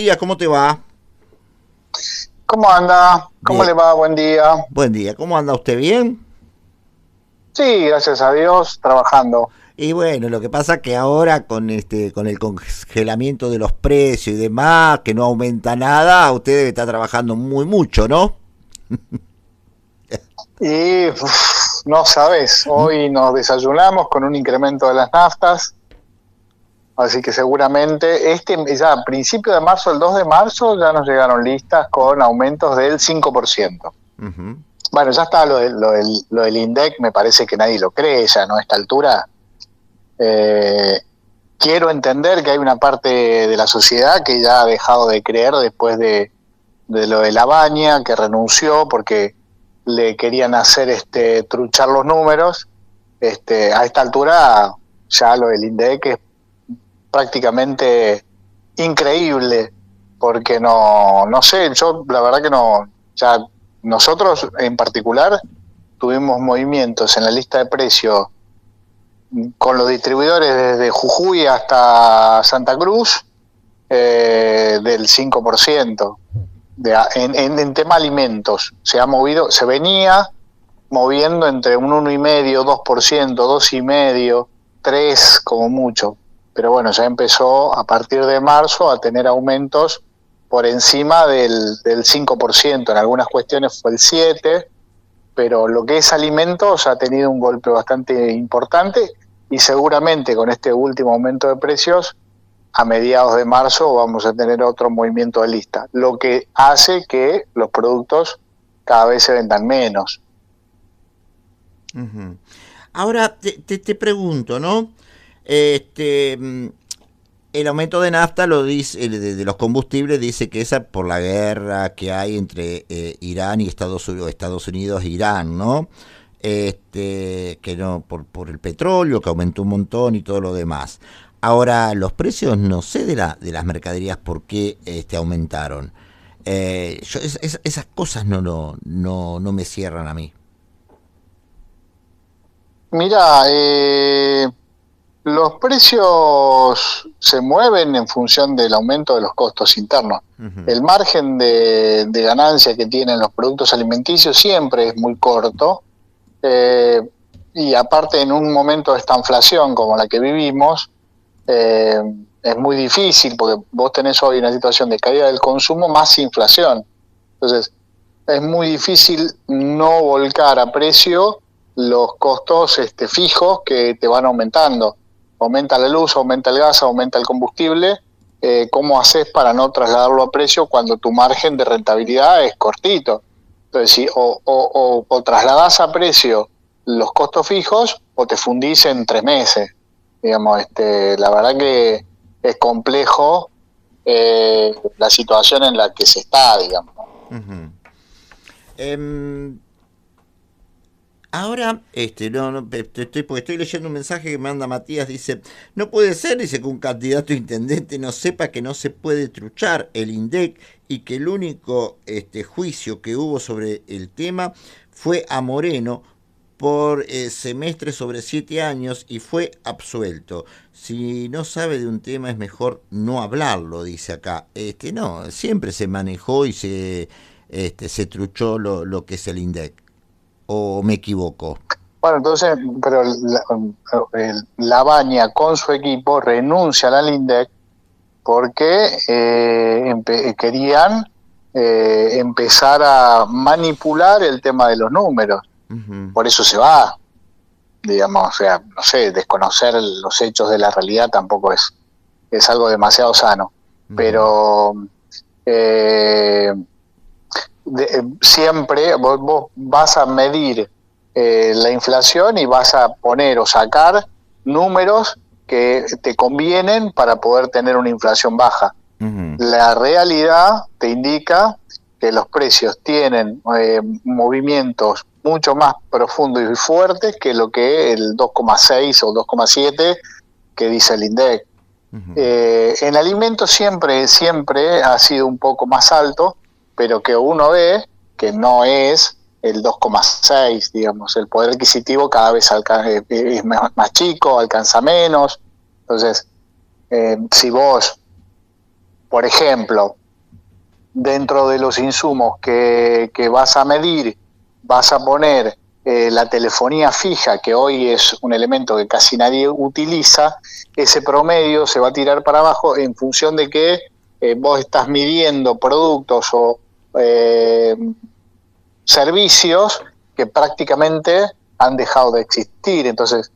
Día, ¿cómo te va? ¿Cómo anda? ¿Cómo Bien, le va? Buen día. buen día. ¿Cómo anda usted? ¿Bien? Sí, gracias a Dios, trabajando. Y bueno, lo que pasa que ahora con el congelamiento de los precios y demás, que no aumenta nada, usted debe estar trabajando muy mucho, ¿no? Y no sabes, hoy nos desayunamos con un incremento de las naftas, así que seguramente ya a principio de marzo, el 2 de marzo, ya nos llegaron listas con aumentos del 5%. Ujú. Bueno, ya está lo del INDEC, me parece que nadie lo cree ya, ¿no? A esta altura. Eh, Quiero entender que hay una parte de la sociedad que ya ha dejado de creer después de lo de la Baña, que renunció porque le querían hacer truchar los números. A esta altura ya lo del INDEC es prácticamente increíble, porque no sé, yo la verdad que no, ya nosotros en particular tuvimos movimientos en la lista de precios con los distribuidores desde Jujuy hasta Santa Cruz, del 5%. En tema alimentos se ha movido, se venía moviendo entre un 1,5%, 2%, 2,5%, 3% como mucho. Pero bueno, ya empezó a partir de marzo a tener aumentos por encima del 5%. En algunas cuestiones fue el 7%, pero lo que es alimentos ha tenido un golpe bastante importante, y seguramente con este último aumento de precios a mediados de marzo vamos a tener otro movimiento de lista, lo que hace que los productos cada vez se vendan menos. Ujú. Ahora te pregunto, ¿no? Este, mm, el aumento de nafta lo dice, de los combustibles dice que es por la guerra que hay entre Irán y Estados Unidos e Irán, ¿no? Que no, por el petróleo que aumentó un montón y todo lo demás. Ahora, los precios, no sé de las mercaderías por qué aumentaron. Esas cosas no me cierran a mí. Mira, los precios se mueven en función del aumento de los costos internos. Ujú. El margen de ganancia que tienen los productos alimenticios siempre es muy corto, eh, y aparte en un momento de esta inflación como la que vivimos, eh, es muy difícil porque vos tenés hoy una situación de caída del consumo más inflación. Entonces, es muy difícil no volcar a precio los costos fijos que te van aumentando. Aumenta la luz, aumenta el gas, aumenta el combustible. ¿Cómo haces para no trasladarlo a precio cuando tu margen de rentabilidad es cortito? Entonces, si o trasladás a precio los costos fijos o te fundís en 3 meses. Digamos, la verdad que es complejo, la situación en la que se está, digamos. Ujú. Em, Ahora, porque estoy leyendo un mensaje que me manda Matías, dice, no puede ser, dice, que un candidato a intendente no sepa que no se puede truchar el INDEC y que el único juicio que hubo sobre el tema fue a Moreno por semestre sobre 7 años y fue absuelto. Si no sabe de un tema es mejor no hablarlo, dice acá. No, siempre se manejó y se truchó lo que es el INDEC. ¿O me equivoco? Bueno, entonces, pero la Baña con su equipo renuncia a la Lindec porque querían empezar a manipular el tema de los números. Ujú, Por eso se va, digamos, o sea, no sé, desconocer los hechos de la realidad tampoco es algo demasiado sano. ujú, Pero eh, siempre vos vas a medir la inflación y vas a poner o sacar números que te convienen para poder tener una inflación baja. ujú, La realidad te indica que los precios tienen movimientos mucho más profundos y fuertes que lo que el 2,6 o 2,7 que dice el INDEC. ujú. En alimentos siempre ha sido un poco más alto, pero que uno ve que no es el 2,6, digamos, el poder adquisitivo cada vez es más chico, alcanza menos. Entonces, si vos Por ejemplo, dentro de los insumos que vas a medir, vas a poner la telefonía fija, que hoy es un elemento que casi nadie utiliza. Ese promedio se va a tirar para abajo en función de que vos estás midiendo productos o servicios que prácticamente han dejado de existir. Entonces,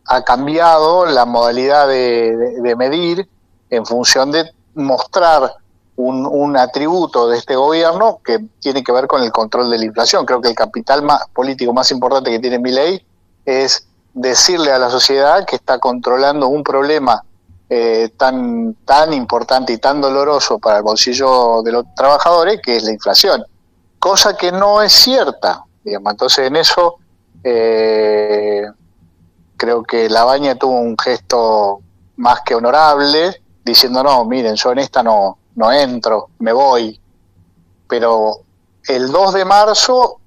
ha cambiado la modalidad de medir en función de mostrar un atributo de este gobierno que tiene que ver con el control de la inflación. Creo que el capital político más importante que tiene Milei es decirle a la sociedad que está controlando un problema tan importante y tan doloroso para el bolsillo de los trabajadores, que es la inflación, cosa que no es cierta, digamos. Entonces, en eso creo que Labaña tuvo un gesto más que honorable, diciendo: no, miren, yo en esta no entro, me voy. Pero el 2 de marzo,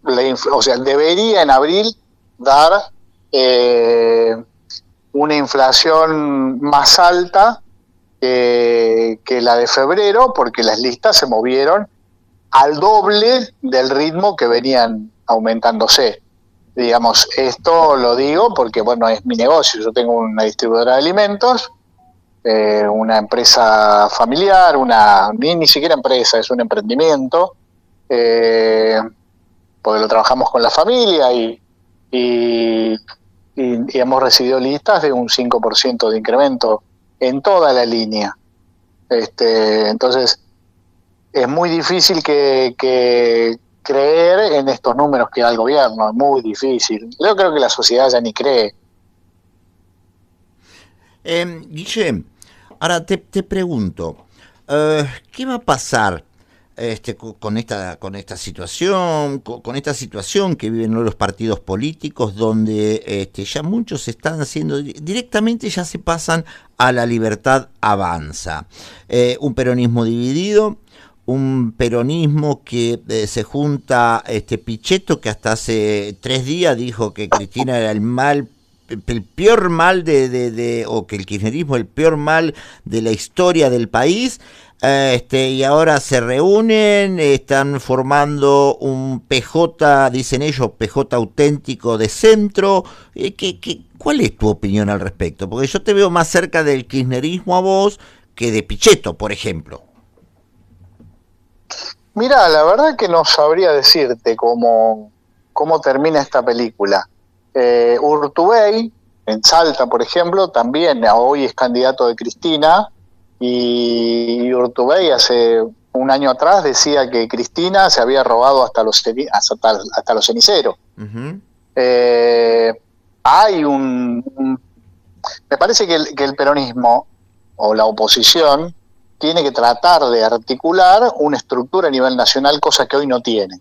debería en abril dar una inflación más alta que la de febrero, porque las listas se movieron al doble del ritmo que venían aumentándose. Digamos, esto lo digo porque, bueno, es mi negocio. Yo tengo una distribuidora de alimentos, una empresa familiar, ni siquiera empresa, es un emprendimiento, porque lo trabajamos con la familia y hemos recibido listas de un 5% de incremento en toda la línea. Entonces, es muy difícil que creer en estos números que da el gobierno, es muy difícil. Yo creo que la sociedad ya ni cree. Guille, ahora te pregunto, ¿qué va a pasar con esta situación, con esta situación que viven los partidos políticos, donde ya muchos están haciendo, directamente ya se pasan a la libertad avanza? Un peronismo dividido, un peronismo que se junta Pichetto, que hasta hace 3 días dijo que Cristina era el peor mal o que el kirchnerismo el peor mal de la historia del país, y ahora se reúnen, están formando un PJ, dicen ellos, PJ auténtico de centro. ¿Cuál es tu opinión al respecto? Porque yo te veo más cerca del kirchnerismo a vos que de Pichetto, por ejemplo. Mira, la verdad que no sabría decirte cómo termina esta película. Urtubey, en Salta, por ejemplo, también hoy es candidato de Cristina, y Urtubey hace un año atrás decía que Cristina se había robado hasta los ceniceros. Uh-huh. Hay me parece que el peronismo o la oposición tiene que tratar de articular una estructura a nivel nacional, cosa que hoy no tiene.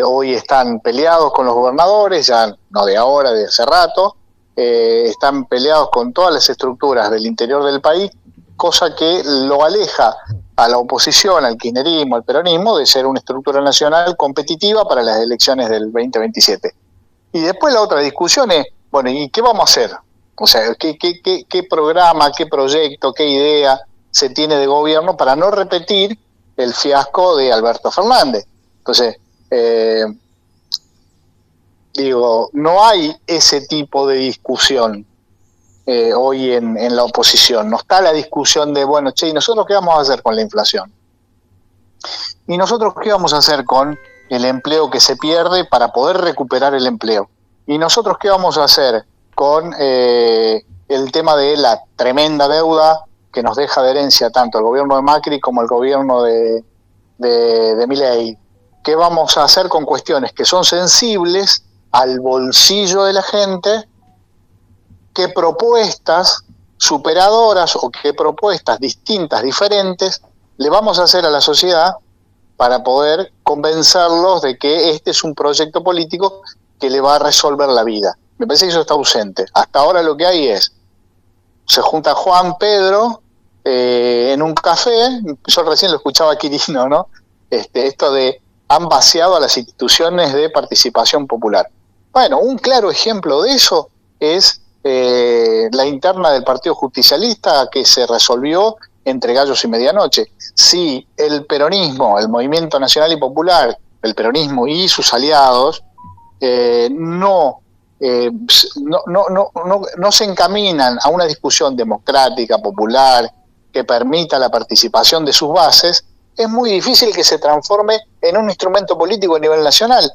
Hoy están peleados con los gobernadores, ya no de ahora, de hace rato, están peleados con todas las estructuras del interior del país, cosa que lo aleja a la oposición, al kirchnerismo, al peronismo, de ser una estructura nacional competitiva para las elecciones del 2027. Y después la otra discusión es, bueno, ¿y qué vamos a hacer? O sea, ¿qué programa, qué proyecto, qué idea se tiene de gobierno para no repetir el fiasco de Alberto Fernández? Entonces, no hay ese tipo de discusión hoy en la oposición. No está la discusión de, bueno, ¿y nosotros qué vamos a hacer con la inflación? ¿Y nosotros qué vamos a hacer con el empleo que se pierde para poder recuperar el empleo? ¿Y nosotros qué vamos a hacer con el tema de la tremenda deuda que nos deja de herencia tanto el gobierno de Macri como el gobierno de Milei? ¿Qué vamos a hacer con cuestiones que son sensibles al bolsillo de la gente? ¿Qué propuestas superadoras o qué propuestas distintas, diferentes, le vamos a hacer a la sociedad para poder convencerlos de que este es un proyecto político que le va a resolver la vida? Me parece que eso está ausente. Hasta ahora lo que hay es, se junta Juan, Pedro, en un café. Yo recién lo escuchaba a Quirino, ¿no? Esto de han vaciado a las instituciones de participación popular. Bueno, un claro ejemplo de eso es la interna del Partido Justicialista que se resolvió entre gallos y medianoche. Si el peronismo, el Movimiento Nacional y Popular, el peronismo y sus aliados no se encaminan a una discusión democrática, popular, que permita la participación de sus bases, es muy difícil que se transforme en un instrumento político a nivel nacional.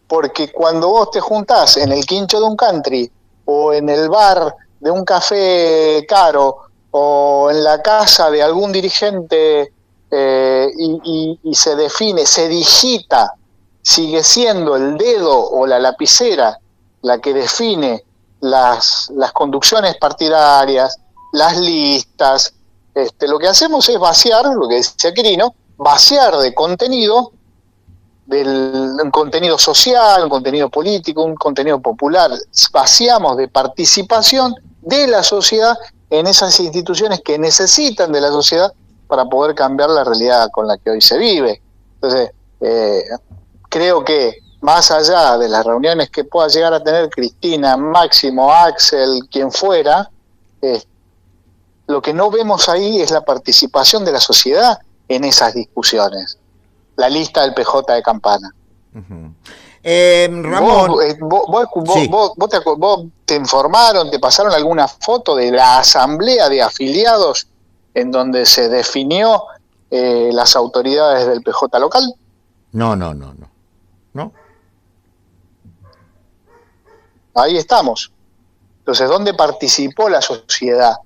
Porque cuando vos te juntás en el quincho de un country, o en el bar de un café caro, o en la casa de algún dirigente, y se define, se digita, sigue siendo el dedo o la lapicera la que define las conducciones partidarias, las listas. Lo que hacemos es vaciar, lo que decía Quirino, vaciar de contenido, un contenido social, un contenido político, un contenido popular. Vaciamos de participación de la sociedad en esas instituciones que necesitan de la sociedad para poder cambiar la realidad con la que hoy se vive. Entonces, creo que más allá de las reuniones que pueda llegar a tener Cristina, Máximo, Axel, quien fuera, lo que no vemos ahí es la participación de la sociedad en esas discusiones. La lista del PJ de Campana. Uh-huh. Ramón, vos te informaron, te pasaron alguna foto de la asamblea de afiliados en donde se definió las autoridades del PJ local. No. Ahí estamos. Entonces, ¿dónde participó la sociedad?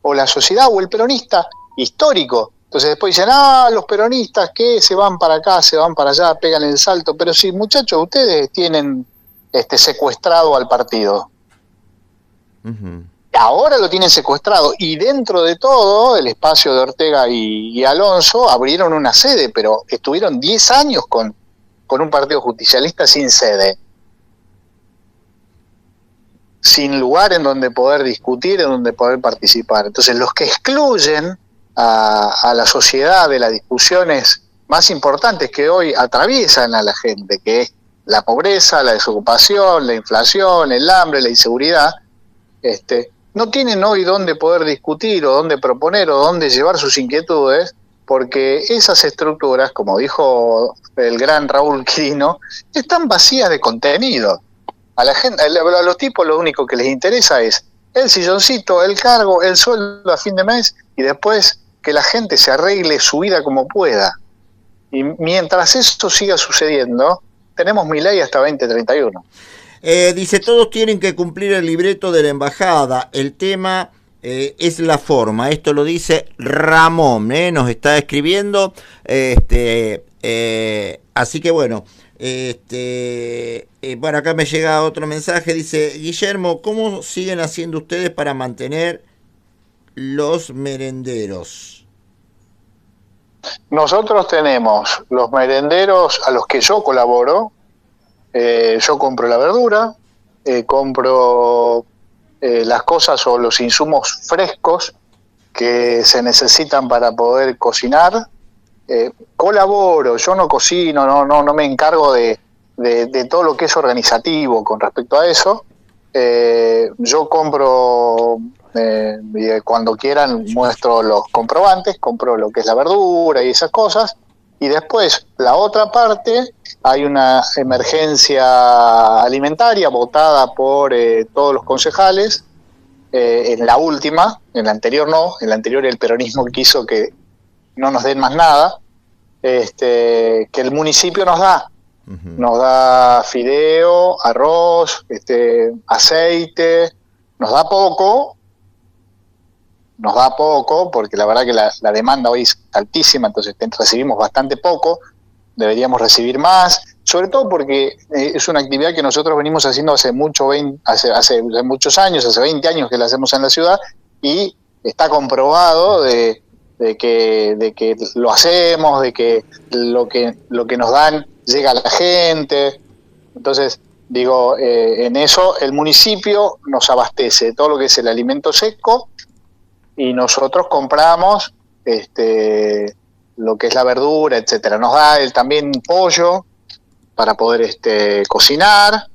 O la sociedad o el peronista histórico. Entonces después dicen, los peronistas que se van para acá, se van para allá, pegan el salto. Pero sí, muchachos, ustedes tienen secuestrado al partido. Uh-huh. Ahora lo tienen secuestrado. Y dentro de todo, el espacio de Ortega y Alonso abrieron una sede, pero estuvieron 10 años con un partido justicialista sin sede. Sin lugar en donde poder discutir, en donde poder participar. Entonces, los que excluyen a la sociedad de las discusiones más importantes que hoy atraviesan a la gente, que es la pobreza, la desocupación, la inflación, el hambre, la inseguridad, no tienen hoy dónde poder discutir o dónde proponer o dónde llevar sus inquietudes, porque esas estructuras, como dijo el gran Raúl Quirino, están vacías de contenido. A la gente, a los tipos lo único que les interesa es el silloncito, el cargo, el sueldo a fin de mes y después que la gente se arregle su vida como pueda. Y mientras esto siga sucediendo, tenemos Milei hasta 2031. Dice, todos tienen que cumplir el libreto de la embajada. El tema es la forma. Esto lo dice Ramón, nos está escribiendo. Así que bueno. Bueno, acá me llega otro mensaje, dice Guillermo, ¿cómo siguen haciendo ustedes para mantener los merenderos? Nosotros tenemos los merenderos a los que yo colaboro. Yo compro la verdura, compro las cosas o los insumos frescos que se necesitan para poder cocinar. Colaboro, yo no cocino, no me encargo de todo lo que es organizativo con respecto a eso. Yo compro, cuando quieran muestro los comprobantes, compro lo que es la verdura y esas cosas, y después la otra parte, hay una emergencia alimentaria votada por todos los concejales, en la última, en la anterior no, en la anterior el peronismo quiso que no nos den más nada, que el municipio nos da. Uh-huh. Nos da fideo, arroz, aceite, nos da poco porque la verdad que la demanda hoy es altísima, entonces recibimos bastante poco, deberíamos recibir más, sobre todo porque es una actividad que nosotros venimos haciendo hace muchos años, hace 20 años que la hacemos en la ciudad, y está comprobado de que lo hacemos, de que lo que nos dan llega a la gente. Entonces, digo, en eso el municipio nos abastece de todo lo que es el alimento seco y nosotros compramos lo que es la verdura, etcétera. Nos da también pollo para poder cocinar,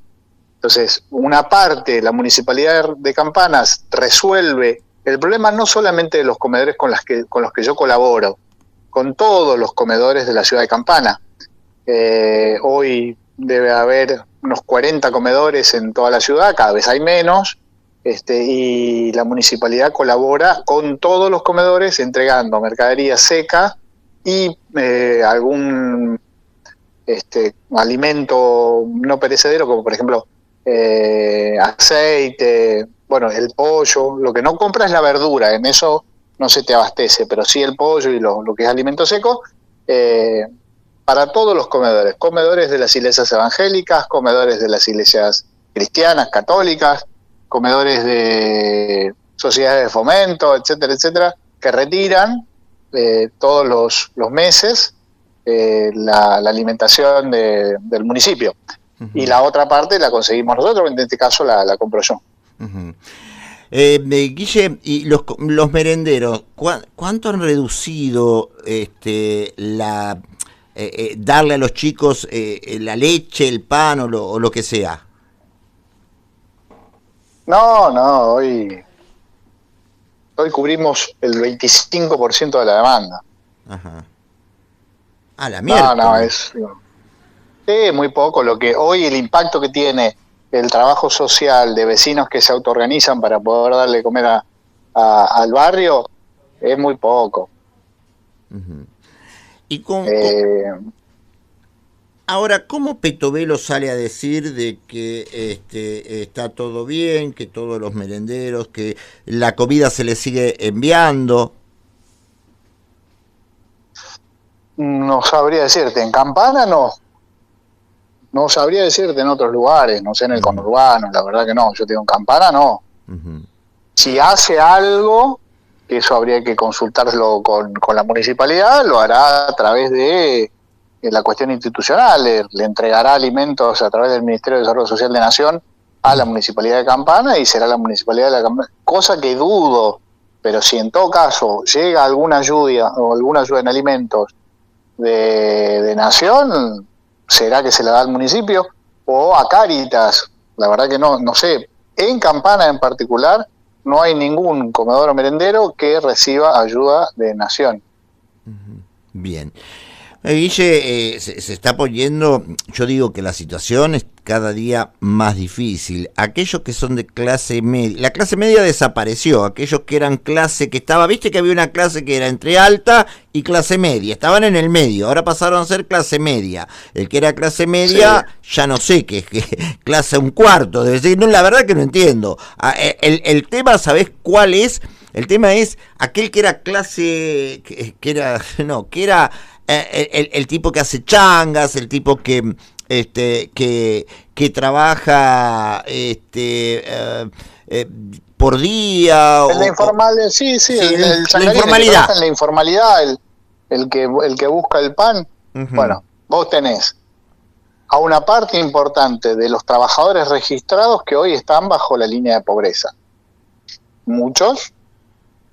Entonces, una parte, la Municipalidad de Campanas resuelve el problema no solamente de los comedores con los que yo colaboro, con todos los comedores de la ciudad de Campana. Hoy debe haber unos 40 comedores en toda la ciudad, cada vez hay menos, y la municipalidad colabora con todos los comedores entregando mercadería seca y algún alimento no perecedero, como por ejemplo aceite, bueno, el pollo. Lo que no compra es la verdura, en eso no se te abastece, pero sí el pollo y lo que es alimento seco, para todos los comedores, comedores de las iglesias evangélicas, comedores de las iglesias cristianas, católicas, comedores de sociedades de fomento, etcétera, etcétera, que retiran todos los meses la alimentación del municipio. Uh-huh. Y la otra parte la conseguimos nosotros, en este caso la compro yo. Uh-huh. Guille, y los merenderos, ¿cuánto han reducido darle a los chicos la leche, el pan o lo que sea? No, hoy cubrimos el 25% de la demanda. Ajá. A la mierda. No, es muy poco. Lo que hoy, el impacto que tiene el trabajo social de vecinos que se autoorganizan para poder darle comer al barrio, es muy poco. Uh-huh. Y ahora, ¿cómo Petovelo sale a decir de que está todo bien, que todos los merenderos, que la comida se les sigue enviando? No sabría decirte, en Campana no sabría decirte en otros lugares, no sé, en el conurbano, la verdad que no, yo tengo en Campana, no. Uh-huh. Si hace algo, eso habría que consultarlo con la municipalidad, lo hará a través de la cuestión institucional, le entregará alimentos a través del Ministerio de Desarrollo Social de Nación a la Municipalidad de Campana y será la Municipalidad de la Campana, cosa que dudo, pero si en todo caso llega alguna ayuda o alguna ayuda en alimentos de Nación, será que se la da al municipio o a Cáritas, la verdad que no sé. En Campana en particular no hay ningún comedor o merendero que reciba ayuda de Nación. Bien. Guille, se está poniendo, yo digo que la situación es cada día más difícil. Aquellos que son de clase media, la clase media desapareció, aquellos que eran clase, que estaba, viste que había una clase que era entre alta y clase media, estaban en el medio, ahora pasaron a ser clase media. El que era clase media, sí, ya no sé qué es, clase un cuarto, debe ser, no, la verdad que no entiendo. El tema, ¿sabés cuál es? El tema es aquel que era clase, que era el tipo que hace changas, el tipo que trabaja por día, el informal, sí, la informalidad, en la informalidad, el que busca el pan. Uh-huh. Bueno, vos tenés a una parte importante de los trabajadores registrados que hoy están bajo la línea de pobreza, muchos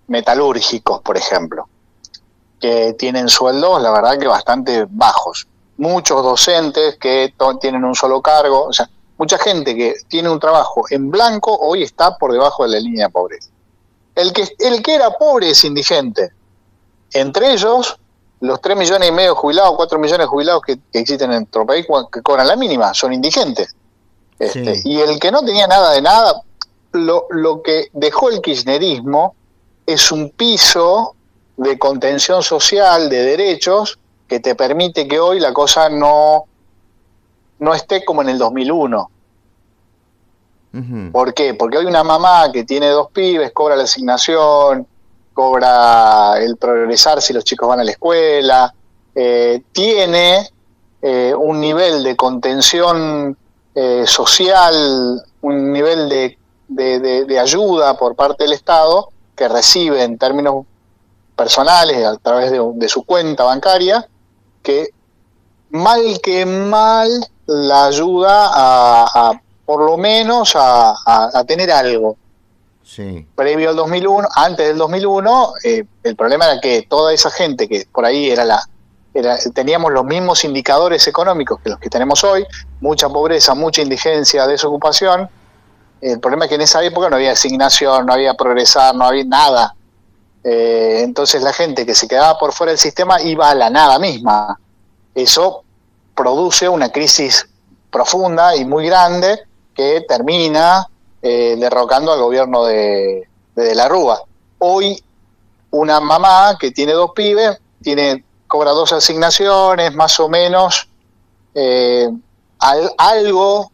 metalúrgicos, por ejemplo, que tienen sueldos, la verdad, que bastante bajos. Muchos docentes que tienen un solo cargo, o sea, mucha gente que tiene un trabajo en blanco hoy está por debajo de la línea de pobreza. El que era pobre es indigente. Entre ellos, los 3,5 millones de jubilados, 4 millones de jubilados que existen en nuestro país, que cobran la mínima, son indigentes. Sí. Y el que no tenía nada de nada, lo que dejó el kirchnerismo es un piso de contención social, de derechos, que te permite que hoy la cosa no esté como en el 2001. Uh-huh. ¿Por qué? Porque hoy una mamá que tiene 2 pibes cobra la asignación, cobra el progresar si los chicos van a la escuela, tiene un nivel de contención social, un nivel de ayuda por parte del Estado que recibe en términos personales a través de su cuenta bancaria, que mal la ayuda a por lo menos a tener algo. Sí. Previo al 2001, antes del 2001, el problema era que toda esa gente que por ahí era teníamos los mismos indicadores económicos que los que tenemos hoy, mucha pobreza, mucha indigencia, desocupación. El problema es que en esa época no había asignación, no había progresar, no había nada. Entonces la gente que se quedaba por fuera del sistema iba a la nada misma. Eso produce una crisis profunda y muy grande que termina derrocando al gobierno de la Rúa. Hoy una mamá que tiene 2 pibes cobra 2 asignaciones, más o menos algo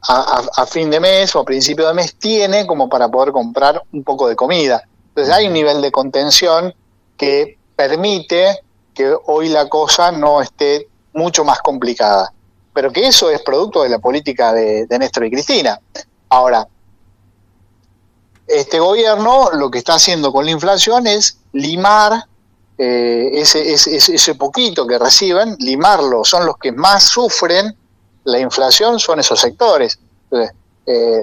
a fin de mes o a principio de mes tiene como para poder comprar un poco de comida. Entonces hay un nivel de contención que permite que hoy la cosa no esté mucho más complicada. Pero que eso es producto de la política de Néstor y Cristina. Ahora, este gobierno lo que está haciendo con la inflación es limar ese poquito que reciben, limarlo. Son los que más sufren la inflación, son esos sectores. Entonces,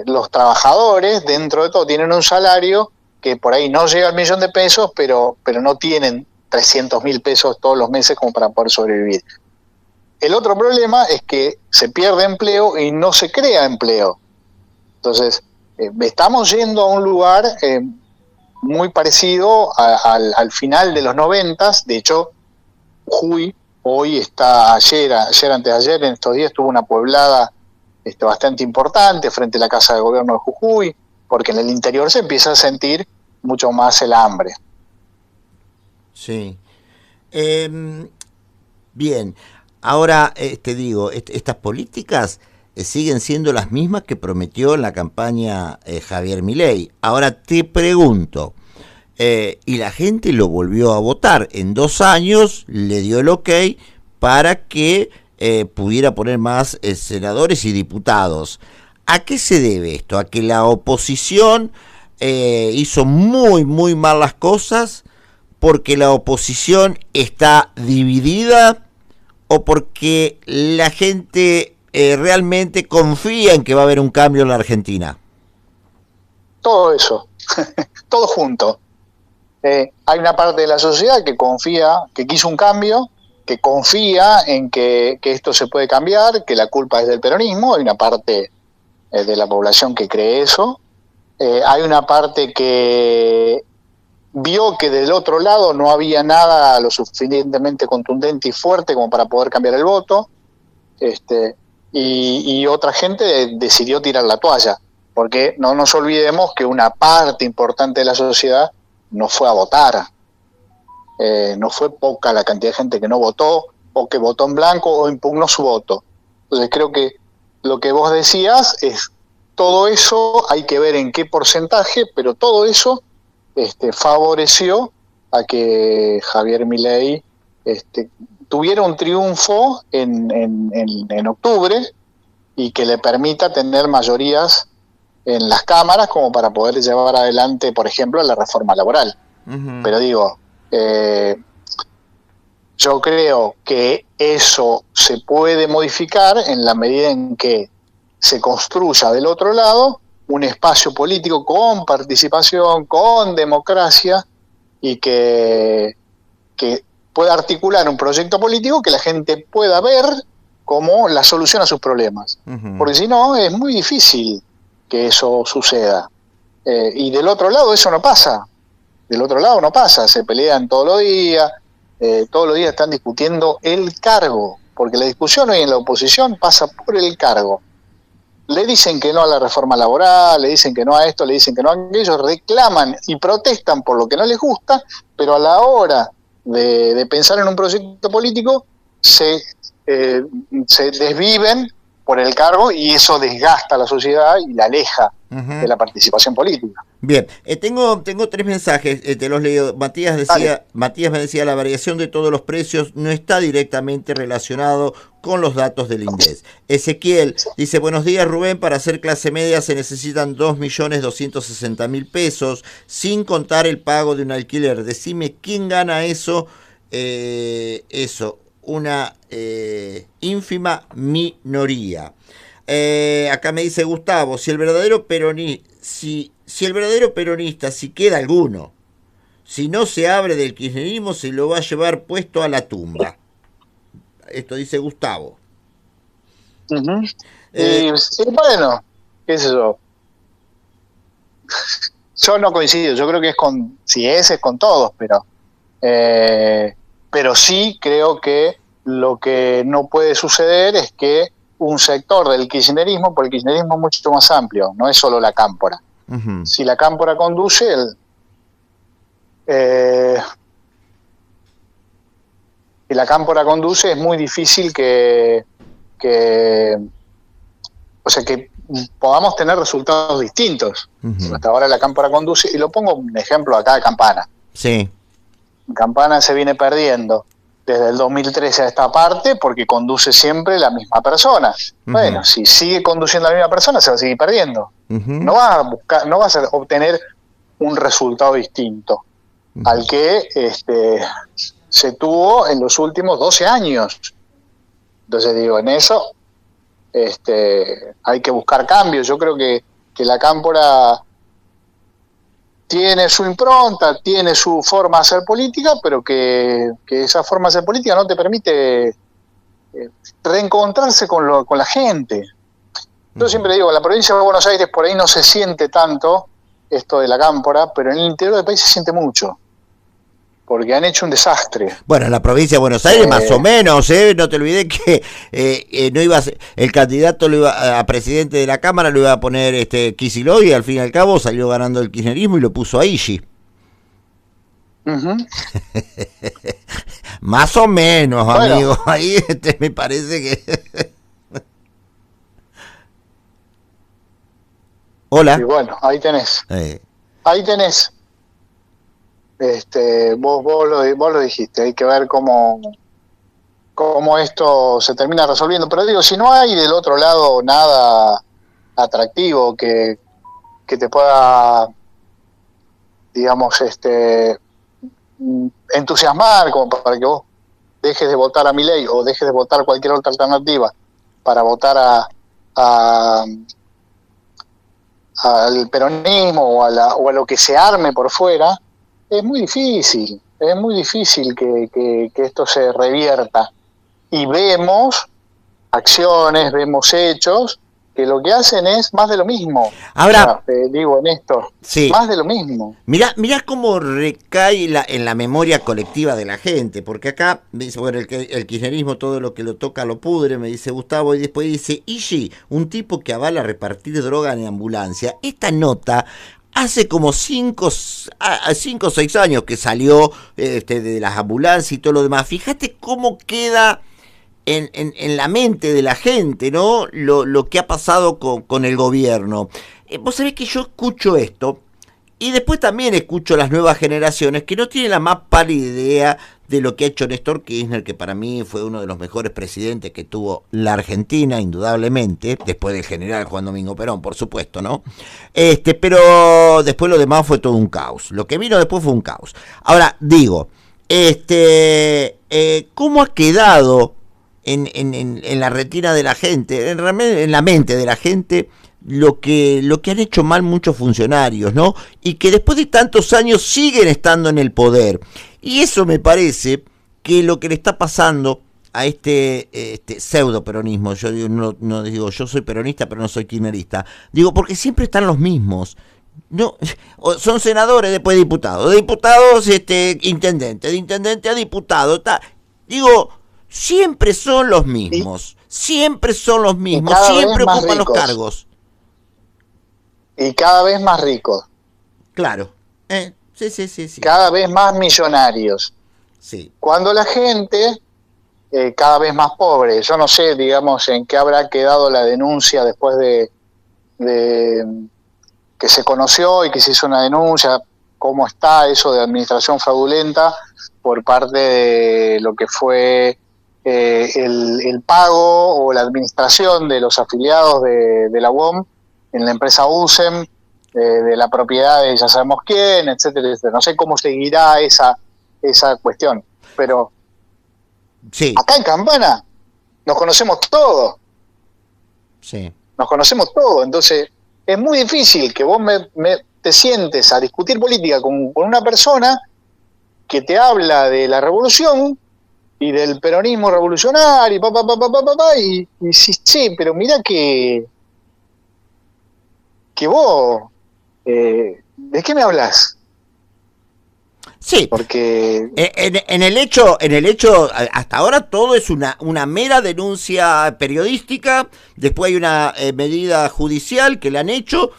los trabajadores, dentro de todo, tienen un salario que por ahí no llega al $1.000.000, pero no tienen 300.000 pesos todos los meses como para poder sobrevivir. El otro problema es que se pierde empleo y no se crea empleo. Entonces, estamos yendo a un lugar muy parecido al final de los 90. De hecho, Jujuy hoy está, ayer, antes de ayer, en estos días tuvo una pueblada bastante importante frente a la Casa de Gobierno de Jujuy, porque en el interior se empieza a sentir mucho más el hambre. Sí. Bien. Ahora, te digo, estas políticas siguen siendo las mismas que prometió en la campaña Javier Milei. Ahora te pregunto, y la gente lo volvió a votar, en 2 años le dio el ok para que pudiera poner más senadores y diputados. ¿A qué se debe esto? ¿A que la oposición hizo muy, muy mal las cosas? ¿Porque la oposición está dividida? ¿O porque la gente realmente confía en que va a haber un cambio en la Argentina? Todo eso, todo junto. Hay una parte de la sociedad que confía, que quiso un cambio, que confía en que esto se puede cambiar, que la culpa es del peronismo. Hay una parte de la población que cree eso. Hay una parte que vio que del otro lado no había nada lo suficientemente contundente y fuerte como para poder cambiar el voto, y otra gente decidió tirar la toalla, porque no nos olvidemos que una parte importante de la sociedad no fue a votar. No fue poca la cantidad de gente que no votó, o que votó en blanco o impugnó su voto. Entonces creo que lo que vos decías es, todo eso hay que ver en qué porcentaje, pero todo eso favoreció a que Javier Milei tuviera un triunfo en octubre y que le permita tener mayorías en las cámaras como para poder llevar adelante, por ejemplo, la reforma laboral. Uh-huh. Pero digo, yo creo que eso se puede modificar en la medida en que se construya del otro lado un espacio político con participación, con democracia, y que pueda articular un proyecto político que la gente pueda ver como la solución a sus problemas. Uh-huh. Porque si no, es muy difícil que eso suceda. Y del otro lado eso no pasa. Del otro lado no pasa. Se pelean todos los días están discutiendo el cargo, porque la discusión hoy en la oposición pasa por el cargo. Le dicen que no a la reforma laboral, le dicen que no a esto, le dicen que no a aquello, reclaman y protestan por lo que no les gusta, pero a la hora de pensar en un proyecto político se desviven por el cargo, y eso desgasta a la sociedad y la aleja uh-huh. de la participación política. Bien, tengo 3 mensajes, te los leo. Matías me decía, la variación de todos los precios no está directamente relacionado con los datos del INDEC. Ezequiel dice, buenos días Rubén, para ser clase media se necesitan 2.260.000 pesos, sin contar el pago de un alquiler. Decime, ¿quién gana eso? Una ínfima minoría. Acá me dice Gustavo, si el verdadero peronista, si queda alguno, si no se abre del kirchnerismo, se lo va a llevar puesto a la tumba. Esto dice Gustavo. Uh-huh. Sí, bueno, qué sé yo. Yo no coincido, yo creo que es con todos, pero sí creo que lo que no puede suceder es que un sector del kirchnerismo, porque el kirchnerismo es mucho más amplio, no es solo la cámpora. Uh-huh. Si la cámpora conduce, si la cámpora conduce, es muy difícil que podamos tener resultados distintos. Uh-huh. Hasta ahora la cámpora conduce, y lo pongo un ejemplo acá de Campana. Sí. Campana se viene perdiendo desde el 2013 a esta parte porque conduce siempre la misma persona. Uh-huh. Bueno, si sigue conduciendo la misma persona, se va a seguir perdiendo. Uh-huh. No vas a obtener un resultado distinto uh-huh. al que se tuvo en los últimos 12 años. Entonces digo, en eso hay que buscar cambios. Yo creo que la cámpora tiene su impronta, tiene su forma de hacer política, pero que esa forma de hacer política no te permite reencontrarse con la gente. Yo siempre digo, en la provincia de Buenos Aires por ahí no se siente tanto esto de la cámpora, pero en el interior del país se siente mucho, porque han hecho un desastre. Bueno, en la provincia de Buenos Aires más o menos, no te olvides que no iba a ser, el candidato a presidente de la Cámara lo iba a poner Kicillof, y al fin y al cabo salió ganando el kirchnerismo y lo puso a Illy. Uh-huh. Más o menos, bueno, amigo, ahí me parece que... Hola. Y bueno, ahí tenés. Ahí tenés. Vos lo dijiste, hay que ver cómo esto se termina resolviendo, pero digo, si no hay del otro lado nada atractivo que te pueda, digamos, entusiasmar como para que vos dejes de votar a Milei o dejes de votar cualquier otra alternativa para votar al peronismo o a lo que se arme por fuera, es muy difícil que esto se revierta. Y vemos acciones, vemos hechos que lo que hacen es más de lo mismo. Ahora, digo, Néstor, sí, más de lo mismo. Mirá cómo recae en la memoria colectiva de la gente, porque acá me dice, bueno, el kirchnerismo todo lo que lo toca lo pudre, me dice Gustavo, y después dice, Illy, un tipo que avala repartir droga en ambulancia. Esta nota hace como 5 o 6 años que salió de las ambulancias y todo lo demás. Fíjate cómo queda en la mente de la gente, ¿no? Lo que ha pasado con el gobierno. Vos sabés que yo escucho esto y después también escucho las nuevas generaciones que no tienen la más pálida idea de lo que ha hecho Néstor Kirchner, que para mí fue uno de los mejores presidentes que tuvo la Argentina, indudablemente, después del general Juan Domingo Perón, por supuesto, ¿no? Pero después lo demás fue todo un caos. Lo que vino después fue un caos. Ahora, digo, ¿cómo ha quedado en la retina de la gente, en la mente de la gente, lo que han hecho mal muchos funcionarios, ¿no? Y que después de tantos años siguen estando en el poder. Y eso me parece que lo que le está pasando a este pseudo peronismo, yo digo, no digo yo soy peronista pero no soy kirchnerista, digo porque siempre están los mismos. No, son senadores, después diputados, de diputados intendente, de intendente a diputado, digo, siempre son los mismos, siempre ocupan los cargos. Y cada vez más ricos. Claro, sí. Cada vez más millonarios. Sí. Cuando la gente cada vez más pobre. Yo no sé, digamos, en qué habrá quedado la denuncia después de que se conoció y que se hizo una denuncia, cómo está eso de administración fraudulenta por parte de lo que fue el pago o la administración de los afiliados de la UOM en la empresa USEM, de la propiedad de ya sabemos quién, etcétera, etcétera. No sé cómo seguirá esa cuestión, pero sí. Acá en Campana nos conocemos todos. Sí. Nos conocemos todos, entonces es muy difícil que vos te sientes a discutir política con una persona que te habla de la revolución y del peronismo revolucionario, y decís, che, pero mirá que vos, ¿de qué me hablas? Sí, porque en el hecho, hasta ahora todo es una mera denuncia periodística, después hay una medida judicial que le han hecho.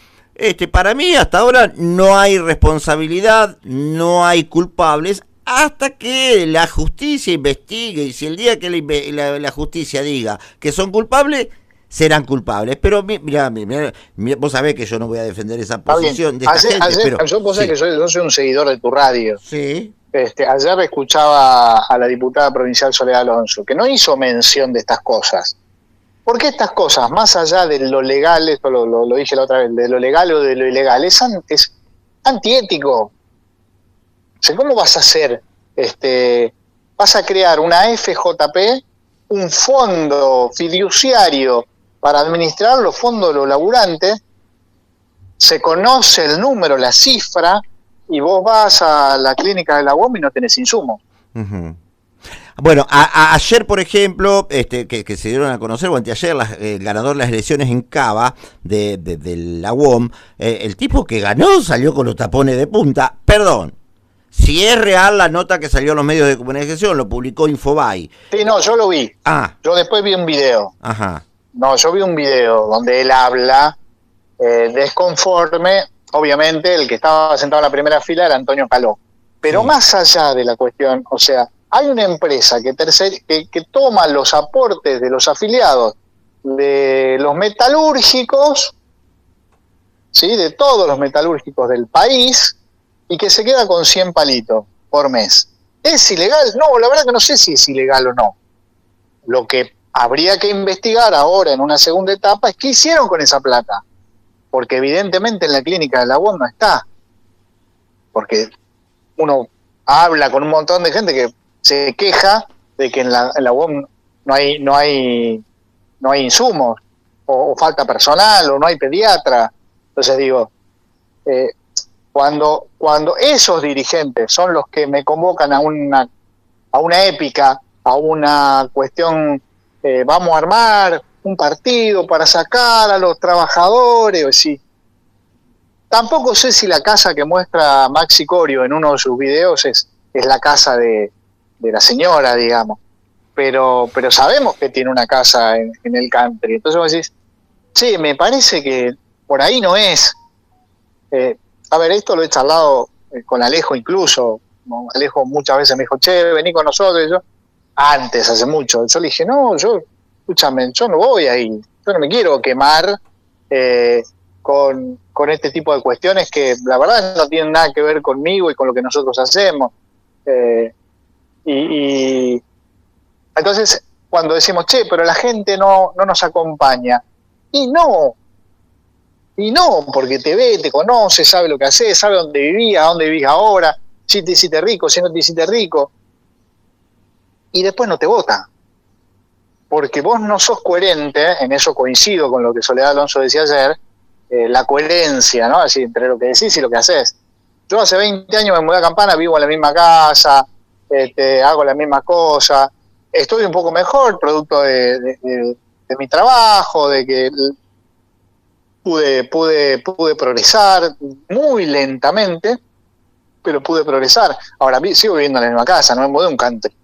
Para mí hasta ahora no hay responsabilidad, no hay culpables, hasta que la justicia investigue, y si el día que la justicia diga que son culpables, serán culpables. Pero mira, vos sabés que yo no voy a defender esa posición de esta gente. Pero, yo vos sabés que yo soy un seguidor de tu radio. Sí. Ayer escuchaba a la diputada provincial Soledad Alonso, que no hizo mención de estas cosas. Porque estas cosas, más allá de lo legal, esto lo dije la otra vez, de lo legal o de lo ilegal, es antiético. O sea, ¿cómo vas a hacer? Vas a crear una FJP, un fondo fiduciario para administrar los fondos de los laburantes, se conoce el número, la cifra, y vos vas a la clínica de la UOM y no tenés insumos. Uh-huh. Bueno, ayer, por ejemplo, que se dieron a conocer, o anteayer, el ganador de las elecciones en Cava, de la UOM, el tipo que ganó salió con los tapones de punta. Perdón, si es real la nota que salió en los medios de comunicación, lo publicó Infobae. Sí, no, yo lo vi. Yo después vi un video. Ajá. No, yo vi un video donde él habla desconforme. Obviamente, el que estaba sentado en la primera fila era Antonio Caló. Pero sí, más allá de la cuestión, o sea, hay una empresa que toma los aportes de los afiliados de los metalúrgicos, ¿sí?, de todos los metalúrgicos del país, y que se queda con 100 palitos por mes. ¿Es ilegal? No, la verdad que no sé si es ilegal o no. Lo que habría que investigar ahora en una segunda etapa es qué hicieron con esa plata. Porque evidentemente en la clínica de la UOM no está. Porque uno habla con un montón de gente que se queja de que en la UOM no hay insumos, o falta personal, o no hay pediatra. Entonces digo, cuando esos dirigentes son los que me convocan a una épica, a una cuestión, vamos a armar un partido para sacar a los trabajadores, sí. Tampoco sé si la casa que muestra Maxi Corio en uno de sus videos es la casa de la señora, digamos, pero sabemos que tiene una casa en el country. Entonces vos decís, sí, me parece que por ahí no es. A ver, esto lo he charlado con Alejo incluso. Alejo muchas veces me dijo, che, vení con nosotros. Y yo, antes, hace mucho, yo le dije, no, escúchame, yo no voy ahí. Yo no me quiero quemar con este tipo de cuestiones que la verdad no tienen nada que ver conmigo y con lo que nosotros hacemos. Y entonces, cuando decimos, che, pero la gente no nos acompaña. Y no, porque te ve, te conoce, sabe lo que haces, sabe dónde vivís ahora, si te hiciste rico, si no te hiciste rico. Y después no te vota. Porque vos no sos coherente, en eso coincido con lo que Soledad Alonso decía ayer, la coherencia, ¿no? Así, entre lo que decís y lo que haces. Yo hace 20 años me mudé a Campana, vivo en la misma casa, hago la misma cosa, estoy un poco mejor, producto de mi trabajo, de que pude progresar muy lentamente, pero pude progresar. Ahora sigo viviendo en la misma casa, no me mudé a un country.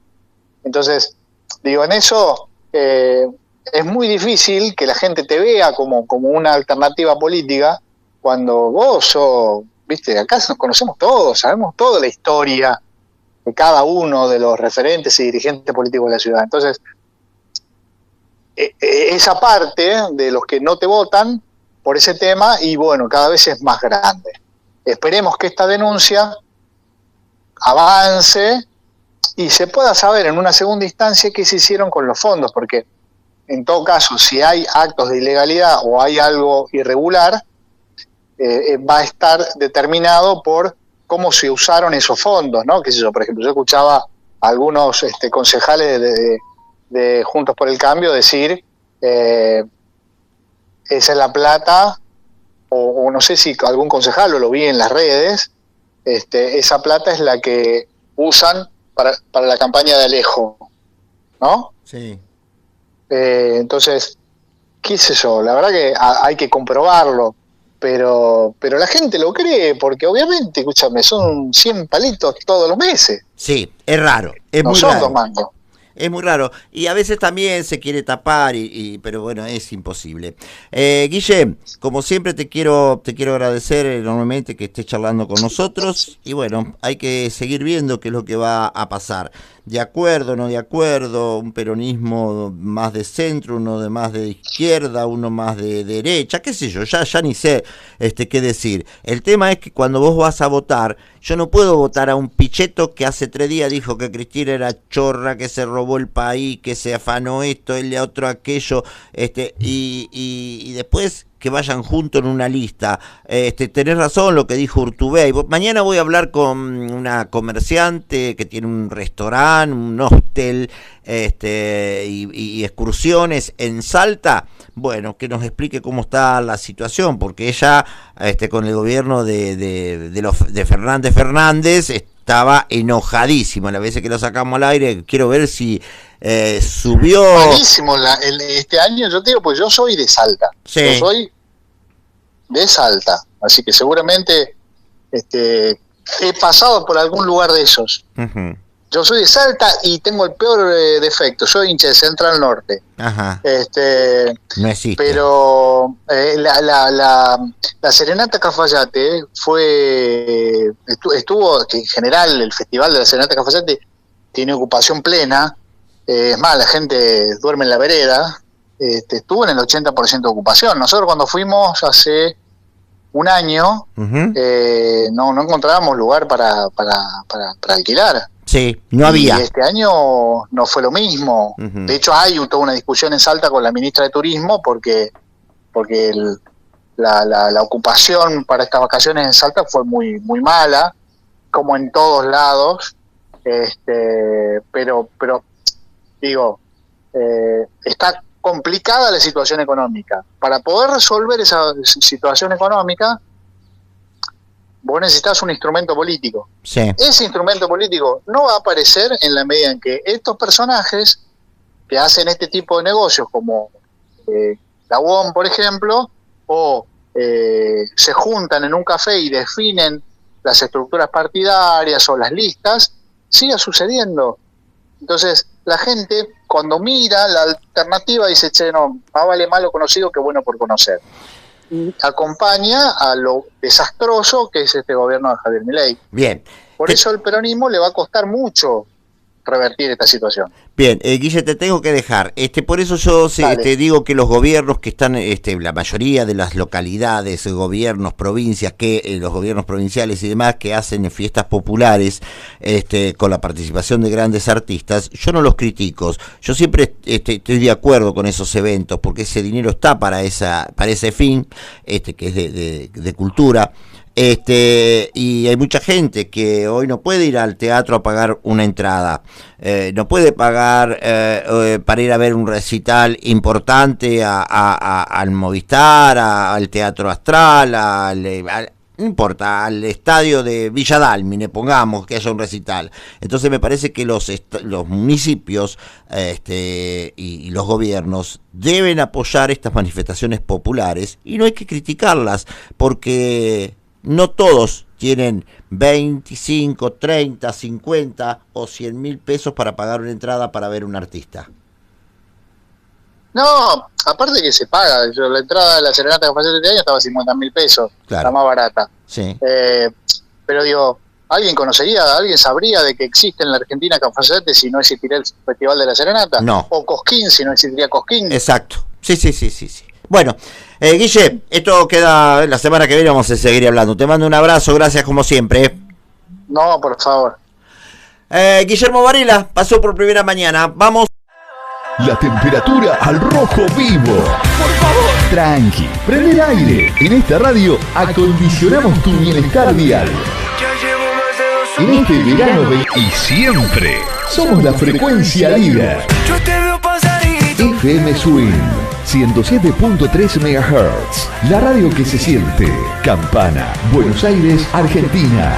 Entonces, digo, en eso es muy difícil que la gente te vea como una alternativa política cuando vos sos, viste, acá nos conocemos todos, sabemos toda la historia de cada uno de los referentes y dirigentes políticos de la ciudad. Entonces, esa parte de los que no te votan por ese tema, y bueno, cada vez es más grande. Esperemos que esta denuncia avance y se pueda saber en una segunda instancia qué se hicieron con los fondos, porque en todo caso, si hay actos de ilegalidad o hay algo irregular, va a estar determinado por cómo se usaron esos fondos, ¿no? Qué sé yo, por ejemplo, yo escuchaba a algunos concejales de Juntos por el Cambio decir, esa es la plata, o no sé si algún concejal lo vi en las redes, esa plata es la que usan para la campaña de Alejo. ¿no? Sí. Entonces, qué sé yo, la verdad que hay que comprobarlo, pero la gente lo cree, porque obviamente, escúchame, son 100 palitos todos los meses. Sí, es raro, es No muy son raro. 2 mangos. Es muy raro. Y a veces también se quiere tapar, pero bueno, es imposible. Guille, como siempre te quiero agradecer enormemente que estés charlando con nosotros. Y bueno, hay que seguir viendo qué es lo que va a pasar. De acuerdo, no de acuerdo, un peronismo más de centro, uno de más de izquierda, uno más de derecha, qué sé yo, ya ni sé qué decir. El tema es que cuando vos vas a votar, yo no puedo votar a un picheto que hace 3 días dijo que Cristina era chorra, que se robó el país, que se afanó esto, el de otro aquello, y después que vayan juntos en una lista. Tenés razón lo que dijo Urtubey. Mañana voy a hablar con una comerciante que tiene un restaurante, un hostel, y excursiones en Salta. Bueno, que nos explique cómo está la situación, porque ella, con el gobierno de Fernández, estaba enojadísimo. La vez que lo sacamos al aire, quiero ver si subió. Buenísimo este año, yo te digo, pues yo soy de Salta. Sí. Yo soy de Salta, así que seguramente he pasado por algún lugar de esos. Uh-huh. Yo soy de Salta y tengo el peor defecto, soy hincha de Central Norte. Ajá. No existe. Pero la Serenata Cafayate estuvo, que en general el festival de la Serenata Cafayate tiene ocupación plena, es más, la gente duerme en la vereda, estuvo en el 80% de ocupación. Nosotros cuando fuimos hace un año, uh-huh, no encontrábamos lugar para alquilar. Sí, no había. Y este año no fue lo mismo. Uh-huh. De hecho, hay toda una discusión en Salta con la ministra de Turismo porque la ocupación para estas vacaciones en Salta fue muy muy mala, como en todos lados. Pero digo, está complicada la situación económica. Para poder resolver esa situación económica, vos necesitas un instrumento político. Sí. Ese instrumento político no va a aparecer en la medida en que estos personajes que hacen este tipo de negocios, como la UOM, por ejemplo, o se juntan en un café y definen las estructuras partidarias o las listas, siga sucediendo. Entonces, la gente, cuando mira la alternativa, dice, che, no, más vale malo conocido que bueno por conocer. Y acompaña a lo desastroso que es este gobierno de Javier Milei. Bien. Por eso el peronismo le va a costar mucho revertir esta situación. Bien, Guille, te tengo que dejar. Por eso yo te digo que los gobiernos que están, la mayoría de las localidades, gobiernos, provincias, los gobiernos provinciales y demás que hacen fiestas populares, con la participación de grandes artistas, yo no los critico. Yo siempre estoy de acuerdo con esos eventos, porque ese dinero está para ese fin, que es de cultura. Y hay mucha gente que hoy no puede ir al teatro a pagar una entrada, no puede pagar para ir a ver un recital importante al Movistar, al Teatro Astral, no importa, al estadio de Villa Dálmine, pongamos que haya un recital. Entonces me parece que los municipios y los gobiernos deben apoyar estas manifestaciones populares, y no hay que criticarlas, porque no todos tienen 25, 30, 50 o 100.000 pesos para pagar una entrada para ver un artista. No, aparte que se paga. La entrada de la Serenata que fue hace 7 años estaba 50.000 pesos, Claro. la más barata. Sí. Pero digo, ¿alguien sabría de que existe en la Argentina Cafayate si no existiría el Festival de la Serenata? No. O Cosquín si no existiría Cosquín. Exacto. Sí. Bueno, Guille, esto queda, la semana que viene vamos a seguir hablando. Te mando un abrazo, gracias como siempre. No, por favor. Guillermo Varela pasó por primera mañana. Vamos. La temperatura al rojo vivo. Por favor. Tranqui, prende el aire. En esta radio acondicionamos tu bienestar diario. En este verano y siempre somos la frecuencia líder. FM Swing 107.3 MHz. La radio que se siente. Campana, Buenos Aires, Argentina.